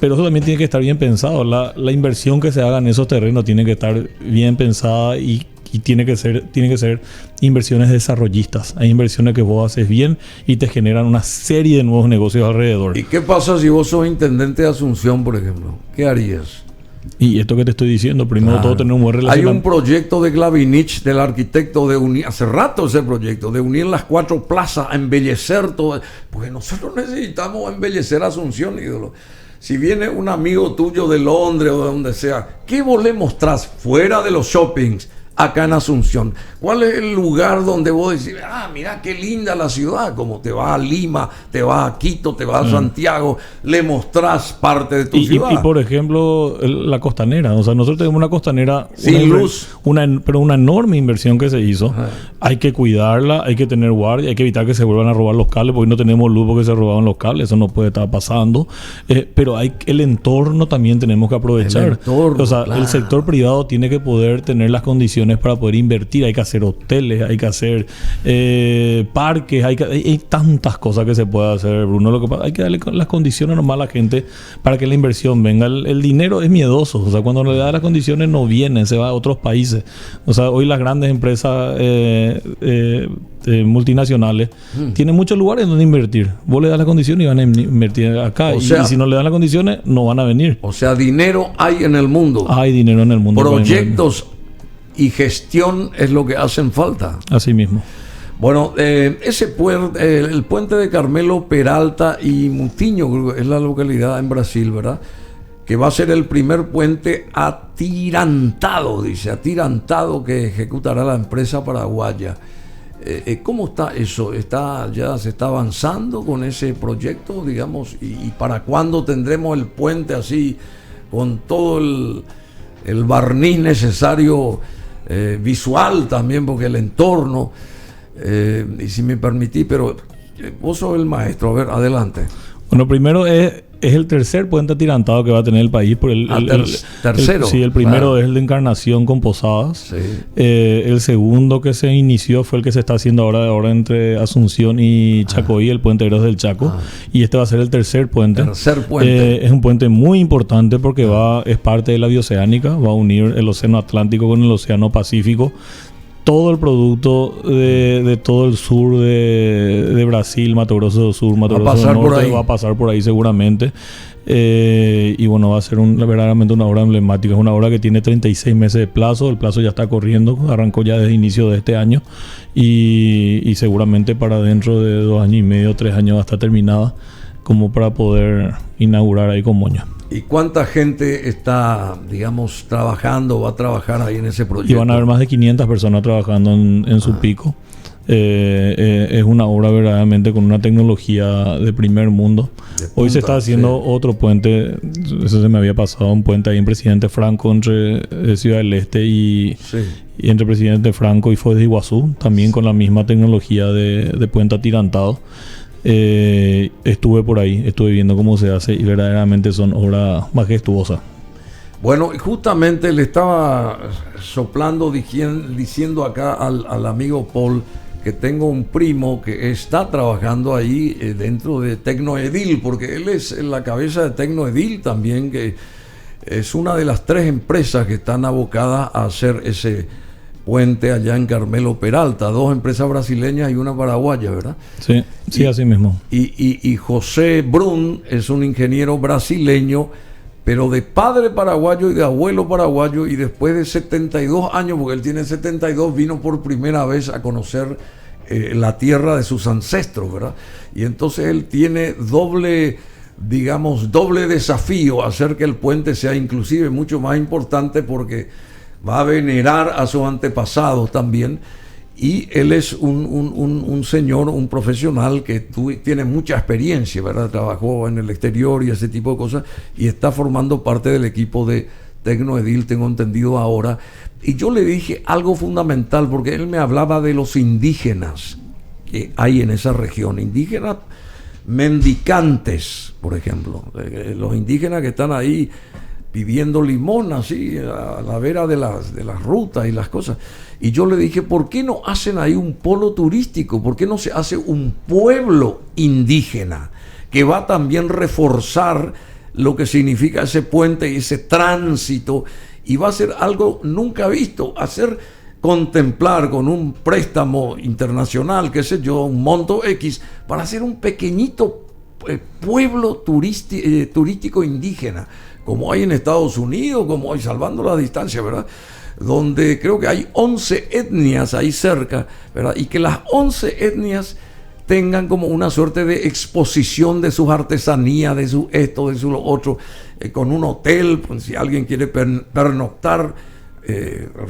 pero eso también tiene que estar bien pensado. La inversión que se haga en esos terrenos tiene que estar bien pensada y tiene que ser inversiones desarrollistas. Hay inversiones que vos haces bien y te generan una serie de nuevos negocios alrededor. ¿Y qué pasa si vos sos intendente de Asunción, por ejemplo? ¿Qué harías? Y esto que te estoy diciendo, primero todo tener un buen relacionamiento. Hay un proyecto de Glavinich, del arquitecto, de unir, hace rato ese proyecto, de unir las 4 plazas, a embellecer todo. Porque nosotros necesitamos embellecer Asunción, ídolo. Si viene un amigo tuyo de Londres o de donde sea, ¿qué vos le mostrás fuera de los shoppings acá en Asunción? ¿Cuál es el lugar donde vos decís, mira qué linda la ciudad? Como te vas a Lima, te vas a Quito, te vas a Santiago, le mostrás parte de tu ciudad. Y por ejemplo, la costanera. O sea, nosotros tenemos una costanera sin luz. Pero una enorme inversión que se hizo. Hay que cuidarla, hay que tener guardia, hay que evitar que se vuelvan a robar los cables, porque no tenemos luz porque se robaban los cables. Eso no puede estar pasando. Pero el entorno también tenemos que aprovechar. Claro. El sector privado tiene que poder tener las condiciones para poder invertir. Hay que hacer hoteles, hay que hacer parques, hay tantas cosas que se puede hacer, Bruno. Lo que pasa, hay que darle las condiciones normal a la gente para que la inversión venga. El dinero es miedoso. O sea, cuando le da las condiciones no viene, se va a otros países. O sea, hoy las grandes empresas multinacionales tienen muchos lugares donde invertir. Vos le das las condiciones y van a invertir acá. Y si no le dan las condiciones, no van a venir. O sea, dinero hay en el mundo. Hay dinero en el mundo. Proyectos y gestión es lo que hacen falta. Así mismo. Bueno, el puente de Carmelo Peralta y Mutiño, creo que es la localidad en Brasil, ¿verdad? Que va a ser el primer puente atirantado que ejecutará la empresa paraguaya. ¿Cómo está eso? ¿Ya se está avanzando con ese proyecto, digamos? ¿Y para cuándo tendremos el puente así, con todo el barniz necesario, visual también, porque el entorno, y si me permití, pero vos sos el maestro, a ver, adelante. Bueno, primero es el tercer puente atirantado que va a tener el país. Por el tercero. Sí, el primero es el de Encarnación con Posadas. Sí. El segundo que se inició fue el que se está haciendo ahora entre Asunción y Chacoí, el puente Héroes del Chaco. Y este va a ser el tercer puente. Es un puente muy importante porque es parte de la bioceánica, va a unir el Océano Atlántico con el Océano Pacífico. Todo el producto de todo el sur de Brasil, Mato Grosso do Sur, Mato Grosso do Norte, va a pasar por ahí seguramente. Y bueno, va a ser verdaderamente una obra emblemática. Es una obra que tiene 36 meses de plazo. El plazo ya está corriendo, arrancó ya desde el inicio de este año. Y seguramente para dentro de 2 años y medio, 3 años va a estar terminada, como para poder inaugurar ahí con moño. ¿Y cuánta gente está, digamos, va a trabajar ahí en ese proyecto? Y van a haber más de 500 personas trabajando en su pico. Es una obra verdaderamente con una tecnología de primer mundo. Hoy se está haciendo otro puente, eso se me había pasado, un puente ahí en Presidente Franco entre Ciudad del Este y entre Presidente Franco y Foz de Iguazú, también con la misma tecnología de puente atirantado. Estuve por ahí, estuve viendo cómo se hace y verdaderamente son obras majestuosas. Bueno, justamente le estaba soplando, diciendo acá al amigo Paul que tengo un primo que está trabajando ahí dentro de Tecnoedil, porque él es la cabeza de Tecnoedil también, que es una de las 3 empresas que están abocadas a hacer ese puente allá en Carmelo Peralta, 2 empresas brasileñas y una paraguaya, ¿verdad? Sí, así mismo. Y José Brun es un ingeniero brasileño, pero de padre paraguayo y de abuelo paraguayo, y después de 72 años, porque él tiene 72, vino por primera vez a conocer la tierra de sus ancestros, ¿verdad? Y entonces él tiene doble desafío, hacer que el puente sea inclusive mucho más importante, porque va a venerar a sus antepasados también. Y él es un señor, un profesional que tiene mucha experiencia, ¿verdad? Trabajó en el exterior y ese tipo de cosas, y está formando parte del equipo de Tecnoedil, tengo entendido ahora. Y yo le dije algo fundamental, porque él me hablaba de los indígenas que hay en esa región, indígenas mendicantes, por ejemplo, los indígenas que están ahí pidiendo limón así a la vera de las rutas y las cosas. Y yo le dije, ¿por qué no hacen ahí un polo turístico? ¿Por qué no se hace un pueblo indígena que va a también reforzar lo que significa ese puente y ese tránsito? Y va a ser algo nunca visto, contemplar con un préstamo internacional, qué sé yo, un monto X, para hacer un pequeñito pueblo turístico indígena, como hay en Estados Unidos, como hay, salvando la distancia, ¿verdad? Donde creo que hay 11 etnias ahí cerca, ¿verdad? Y que las 11 etnias tengan como una suerte de exposición de sus artesanías, de su esto, de su lo otro, con un hotel, pues, si alguien quiere pernoctar,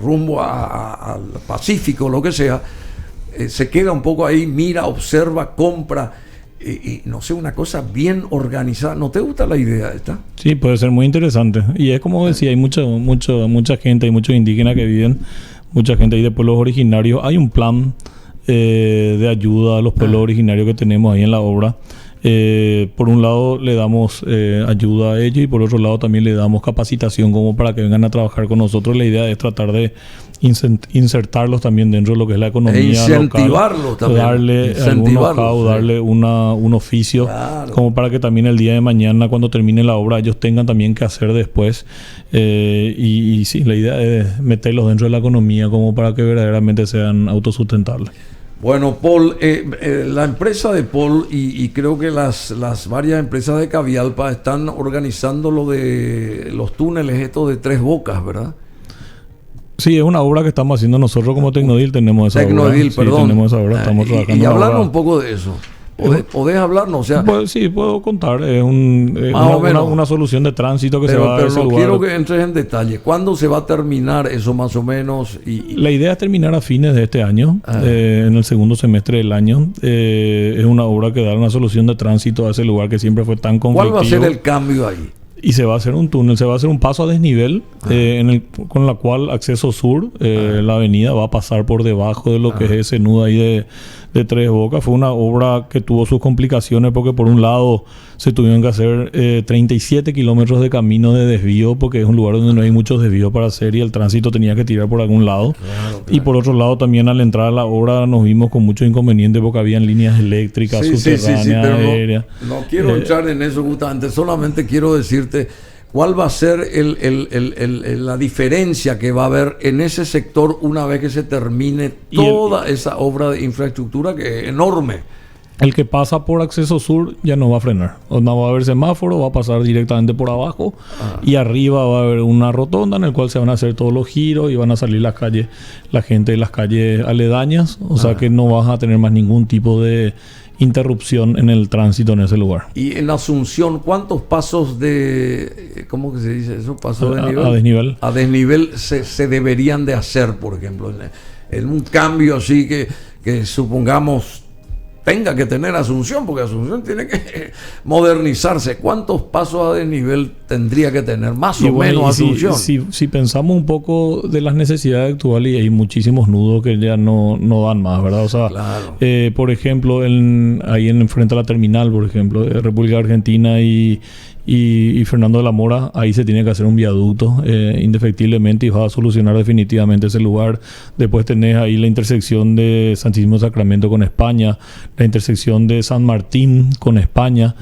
rumbo al Pacífico, lo que sea, se queda un poco ahí, mira, observa, compra, y no sé, una cosa bien organizada. ¿No te gusta la idea esta? Sí, puede ser muy interesante. Y es como decía, hay mucha gente, hay muchos indígenas que viven, mucha gente ahí de pueblos originarios. Hay un plan de ayuda a los pueblos originarios que tenemos ahí en la obra. Por un lado le damos ayuda a ellos y por otro lado también le damos capacitación como para que vengan a trabajar con nosotros. La idea es tratar de insertarlos también dentro de lo que es la economía incentivarlos local, también, darle algún know-how, darle un oficio, claro, como para que también el día de mañana cuando termine la obra ellos tengan también que hacer después, y sí, la idea es meterlos dentro de la economía como para que verdaderamente sean autosustentables. Bueno, Paul, la empresa de Paul y creo que las varias empresas de Cavialpa están organizando lo de los túneles estos de Tres Bocas, ¿verdad? Sí, es una obra que estamos haciendo nosotros como Tecnodil, tenemos esa obra. Tecnodil, perdón. Sí, tenemos esa obra, estamos trabajando. Y hablarnos un poco de eso. ¿Podés hablarnos? O sea, pues, sí, puedo contar. Es una solución de tránsito que se va a ese lugar. Pero quiero que entres en detalle. ¿Cuándo se va a terminar eso más o menos? La idea es terminar a fines de este año, en el segundo semestre del año. Es una obra que da una solución de tránsito a ese lugar que siempre fue tan conflictivo. ¿Cuál va a ser el cambio ahí? Y se va a hacer un túnel, se va a hacer un paso a desnivel, con la cual acceso sur, la avenida va a pasar por debajo de lo que es ese nudo ahí de Tres Bocas. Fue una obra que tuvo sus complicaciones porque por un lado se tuvieron que hacer 37 kilómetros de camino de desvío porque es un lugar donde no hay muchos desvíos para hacer y el tránsito tenía que tirar por algún lado. Claro. Y por otro lado también al entrar a la obra nos vimos con muchos inconvenientes porque habían líneas eléctricas subterráneas, aéreas. No quiero entrar en eso justamente, solamente quiero decirte cuál va a ser la diferencia que va a haber en ese sector una vez que se termine toda esa obra de infraestructura que es enorme. El que pasa por acceso sur ya no va a frenar. No va a haber semáforo, va a pasar directamente por abajo y arriba va a haber una rotonda en la cual se van a hacer todos los giros y van a salir la gente de las calles aledañas. O sea que no vas a tener más ningún tipo de interrupción en el tránsito en ese lugar. Y en Asunción, ¿cuántos pasos ¿cómo que se dice eso? ¿Pasos de nivel? A desnivel. A desnivel se deberían de hacer, por ejemplo, en un cambio así que supongamos tenga que tener Asunción, porque Asunción tiene que modernizarse. ¿Cuántos pasos a desnivel tendría que tener más o menos Asunción? Si pensamos un poco de las necesidades actuales, y hay muchísimos nudos que ya no dan más, ¿verdad? O sea, claro. Por ejemplo, ahí frente a la terminal, por ejemplo, de República Argentina y Fernando de la Mora, ahí se tiene que hacer un viaducto indefectiblemente y va a solucionar definitivamente ese lugar. Después tenés ahí la intersección de Santísimo Sacramento con España, la intersección de San Martín con España,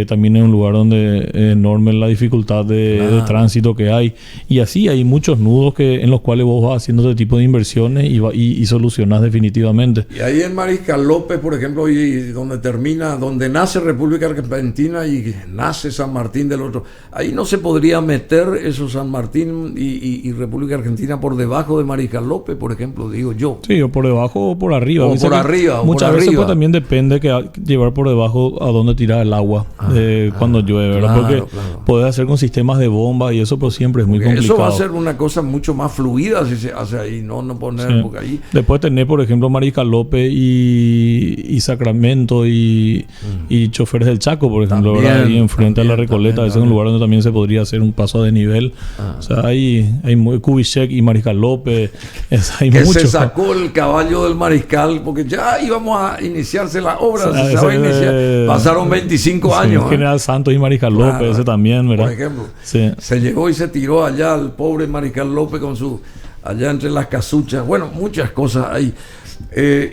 también es un lugar donde es enorme la dificultad de tránsito que hay. Y así hay muchos nudos en los cuales vos vas haciendo ese tipo de inversiones y solucionas definitivamente. Y ahí en Mariscal López, por ejemplo, y donde nace República Argentina y nace San Martín del otro, ahí no se podría meter eso San Martín y República Argentina por debajo de Mariscal López, por ejemplo, digo yo. Sí, o por debajo o por arriba. Muchas veces pues, también depende que llevar por debajo a dónde tirar el agua cuando llueve, ¿verdad? Porque podés hacer con sistemas de bomba y eso pues siempre es muy complicado. Eso va a ser una cosa mucho más fluida si se hace ahí, no poner porque ahí. Después tenés, por ejemplo, Mariscal López y Sacramento y Choferes del Chaco, por ejemplo, también, ahí enfrente a la Recoleta, ese es un lugar donde también se podría hacer un paso a desnivel. O sea, hay Kubitschek y Mariscal López. Hay que mucho. Se sacó el caballo del Mariscal porque ya íbamos a iniciarse la obra. Pasaron 25 años. General Santos y Mariscal López, ese también, ¿verdad? Por ejemplo, se llegó y se tiró allá el pobre Mariscal López allá entre las casuchas. Bueno, muchas cosas ahí.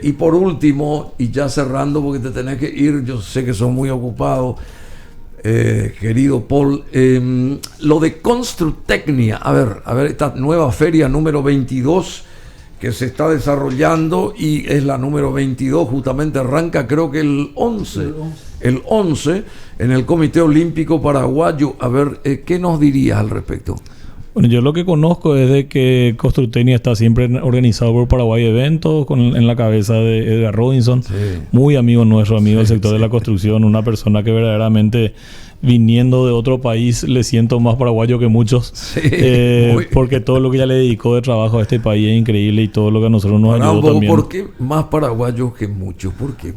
Y por último, y ya cerrando porque te tenés que ir, yo sé que son muy ocupados. Querido Paul, lo de Construtecnia, a ver, esta nueva feria número 22 que se está desarrollando y es la número 22, justamente arranca creo que el 11 en el Comité Olímpico Paraguayo. A ver, ¿qué nos dirías al respecto? Bueno, yo lo que conozco es de que Construtecnia está siempre organizado por Paraguay Eventos, en la cabeza de Edgar Robinson, muy amigo nuestro, amigo del sector de la construcción, una persona que verdaderamente viniendo de otro país le siento más paraguayo que muchos, Sí, porque todo lo que ya le dedicó de trabajo a este país es increíble y todo lo que a nosotros nos ayudó también. ¿Por qué más paraguayos que muchos? ¿Por qué?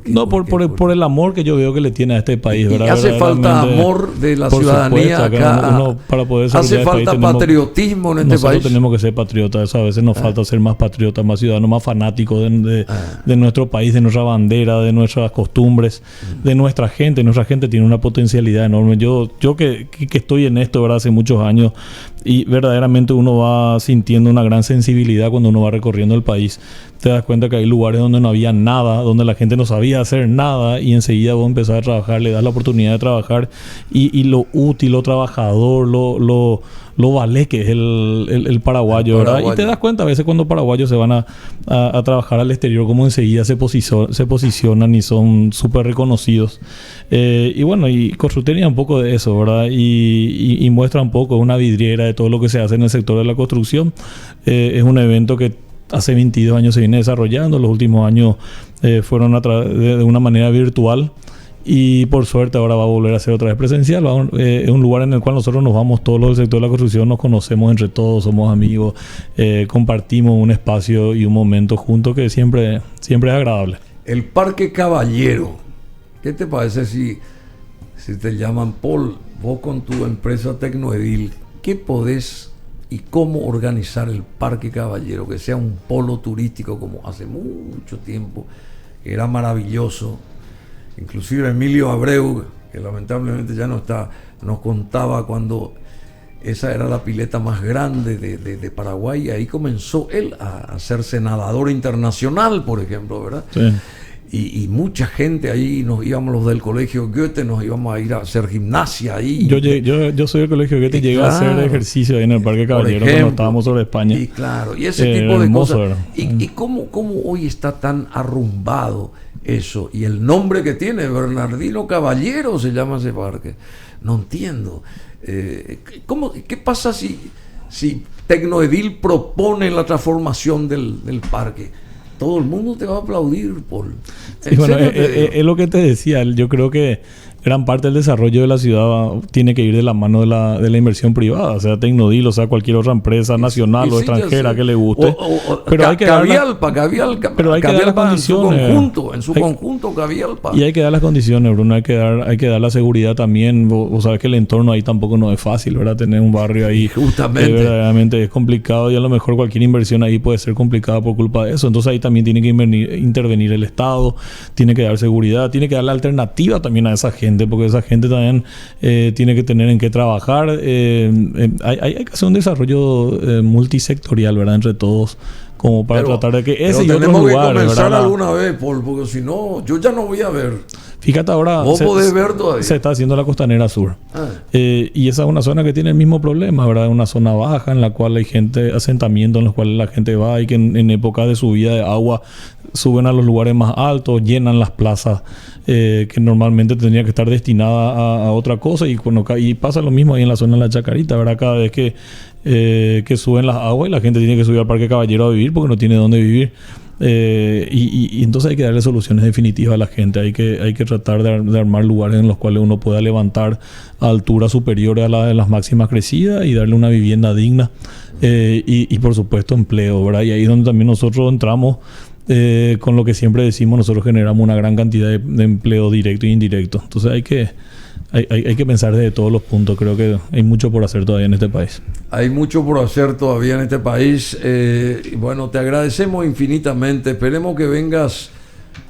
No, por el amor que yo veo que le tiene a este país, ¿verdad? Y hace falta amor de la ciudadanía acá. Para poder hace falta patriotismo en este país. Nosotros tenemos que ser patriotas. Eso a veces nos falta ser más patriotas, más ciudadanos, más fanáticos de nuestro país, de nuestra bandera, de nuestras costumbres, de nuestra gente. Nuestra gente tiene una potencialidad enorme. Yo que estoy en esto, ¿verdad? Hace muchos años, y verdaderamente uno va sintiendo una gran sensibilidad cuando uno va recorriendo el país. Te das cuenta que hay lugares donde no había nada, donde la gente no sabía hacer nada, y enseguida vos empezás a trabajar, le das la oportunidad de trabajar, y lo útil, lo trabajador, lo vale que es el paraguayo, ¿verdad? Y te das cuenta a veces cuando paraguayos se van a trabajar al exterior, como enseguida se posicionan y son súper reconocidos. Y bueno, y Constru tenía un poco de eso, ¿verdad? Y muestra un poco una vidriera de todo lo que se hace en el sector de la construcción. Es un evento que hace 22 años se viene desarrollando. Los últimos años fueron de una manera virtual. Y por suerte ahora va a volver a ser otra vez presencial. Es un lugar en el cual nosotros nos vamos todos los del sector de la construcción, nos conocemos entre todos, somos amigos, compartimos un espacio y un momento juntos que siempre es agradable. El Parque Caballero, ¿qué te parece si te llaman, Paul, vos con tu empresa Tecnoedil, qué podés y cómo organizar el Parque Caballero, que sea un polo turístico como hace mucho tiempo, que era maravilloso? Inclusive Emilio Abreu, que lamentablemente ya no está, nos contaba cuando esa era la pileta más grande de Paraguay, y ahí comenzó él a hacerse nadador internacional, por ejemplo, ¿verdad? Sí. Y mucha gente ahí, nos íbamos los del colegio Goethe, nos íbamos a ir a hacer gimnasia ahí. Yo soy del colegio Goethe y llegué a hacer ejercicio ahí en el Parque Caballero cuando estábamos sobre España. Y claro, y ese tipo de hermoso, cosas. ¿Y cómo hoy está tan arrumbado eso? Y el nombre que tiene, Bernardino Caballero, se llama ese parque. No entiendo. ¿Qué pasa si Tecnoedil propone la transformación del parque? Todo el mundo te va a aplaudir, Paul. Sí, bueno, es lo que te decía. Yo creo que gran parte del desarrollo de la ciudad tiene que ir de la mano de la inversión privada, sea Tecnodil, o sea cualquier otra empresa nacional o extranjera que le guste. Pero hay que Cavialpa las condiciones. En su conjunto, Cavialpa. Y hay que dar las condiciones, Bruno. Hay que dar la seguridad también. Vos sabés que el entorno ahí tampoco no es fácil, ¿verdad? Tener un barrio ahí justamente verdaderamente es complicado, y a lo mejor cualquier inversión ahí puede ser complicada por culpa de eso. Entonces ahí también tiene que intervenir el Estado, tiene que dar seguridad, tiene que dar la alternativa también a esa gente, porque esa gente también tiene que tener en qué trabajar. Hay que hacer un desarrollo multisectorial, ¿verdad? Entre todos, como para tratar de que ese y otros lugares, tenemos que comenzar, ¿verdad? Alguna vez, Paul, porque si no, yo ya no voy a ver. Fíjate ahora, vos podés ver todavía. Se está haciendo la Costanera Sur. Y esa es una zona que tiene el mismo problema, ¿verdad? Una zona baja en la cual hay asentamientos en los cuales la gente va, y que en época de subida de agua suben a los lugares más altos, llenan las plazas que normalmente tendría que estar destinada a otra cosa, y pasa lo mismo ahí en la zona de la Chacarita, ¿verdad? Cada vez que suben las aguas y la gente tiene que subir al Parque Caballero a vivir porque no tiene dónde vivir. Y entonces hay que darle soluciones definitivas a la gente. Hay que tratar de armar lugares en los cuales uno pueda levantar a alturas superiores a las máximas crecidas y darle una vivienda digna, y por supuesto empleo, ¿verdad? Y ahí es donde también nosotros entramos. Con lo que siempre decimos, nosotros generamos una gran cantidad de empleo directo e indirecto. Entonces hay que pensar desde todos los puntos. Creo que hay mucho por hacer todavía en este país. Hay mucho por hacer todavía en este país. Y bueno, te agradecemos infinitamente. Esperemos que vengas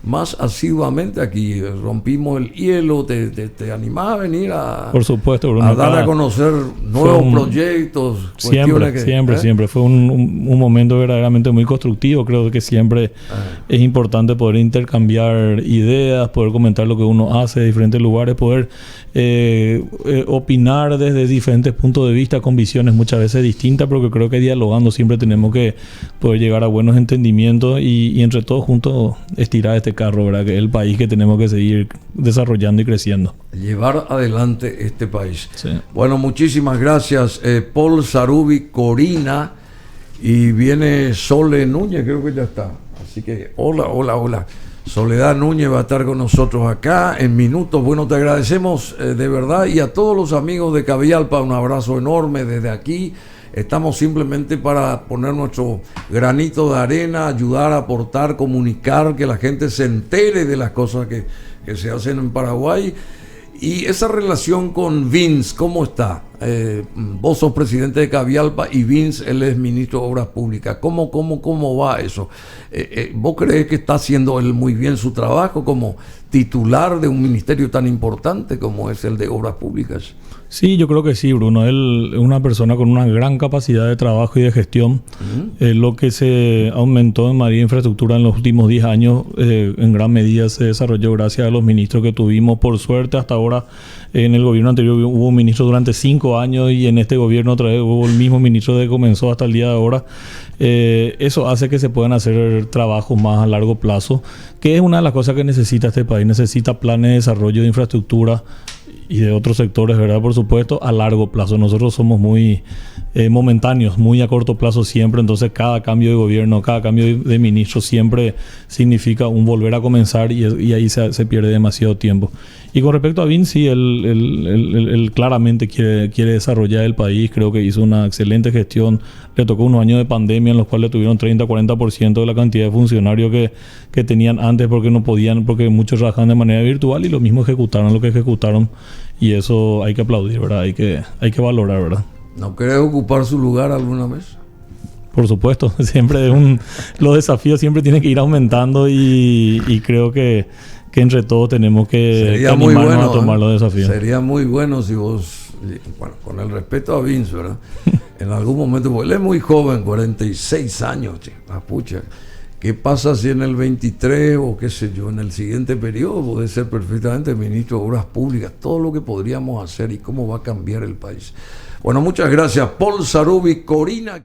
más asiduamente aquí. Rompimos el hielo. ¿Te animás a venir por supuesto, Bruno, a dar a conocer nuevos proyectos? Siempre. Fue un momento verdaderamente muy constructivo. Creo que siempre es importante poder intercambiar ideas, poder comentar lo que uno hace de diferentes lugares, poder opinar desde diferentes puntos de vista, con visiones muchas veces distintas, porque creo que dialogando siempre tenemos que poder llegar a buenos entendimientos y entre todos juntos estirar este carro, ¿verdad? Que es el país que tenemos que seguir desarrollando y creciendo. Llevar adelante este país. Sí. Bueno, muchísimas gracias, Paul Sarubi Corina, y viene Sole Núñez, creo que ya está. Así que hola. Soledad Núñez va a estar con nosotros acá en minutos. Bueno, te agradecemos de verdad, y a todos los amigos de Cabialpa un abrazo enorme desde aquí. Estamos simplemente para poner nuestro granito de arena, ayudar, aportar, comunicar, que la gente se entere de las cosas que se hacen en Paraguay. Y esa relación con Vince, ¿cómo está? Vos sos presidente de Cabialpa y Vince, él es ministro de Obras Públicas. ¿Cómo va eso? ¿Vos creés que está haciendo él muy bien su trabajo como titular de un ministerio tan importante como es el de Obras Públicas? Sí, yo creo que sí, Bruno. Él es una persona con una gran capacidad de trabajo y de gestión. Lo que se aumentó en María Infraestructura en los últimos 10 años, en gran medida se desarrolló gracias a los ministros que tuvimos. Por suerte, hasta ahora, en el gobierno anterior hubo un ministro durante 5 años, y en este gobierno otra vez hubo el mismo ministro que comenzó hasta el día de ahora. Eso hace que se puedan hacer trabajos más a largo plazo, que es una de las cosas que necesita este país. Necesita planes de desarrollo de infraestructura y de otros sectores, ¿verdad? Por supuesto, a largo plazo. Nosotros somos muy momentáneos, muy a corto plazo siempre. Entonces, cada cambio de gobierno, cada cambio de ministro siempre significa un volver a comenzar, y ahí se pierde demasiado tiempo. Y con respecto a Vince, sí, él claramente quiere desarrollar el país. Creo que hizo una excelente gestión. Le tocó unos años de pandemia en los cuales tuvieron 30-40% de la cantidad de funcionarios que tenían antes, porque no podían, porque muchos trabajaban de manera virtual, y lo mismo ejecutaron lo que ejecutaron. Y eso hay que aplaudir, ¿verdad? Hay que valorar, ¿verdad? ¿No querés ocupar su lugar alguna vez? Por supuesto, siempre los desafíos siempre tienen que ir aumentando, y creo que entre todos tenemos que animarnos a tomar los desafíos. Sería muy bueno si vos, bueno, con el respeto a Vince, ¿verdad? En algún momento, porque él es muy joven, 46 años, pucha. ¿Qué pasa si en el 23 o qué sé yo, en el siguiente periodo puede ser perfectamente ministro de Obras Públicas? Todo lo que podríamos hacer y cómo va a cambiar el país. Bueno, muchas gracias. Paul Sarubi, Corina.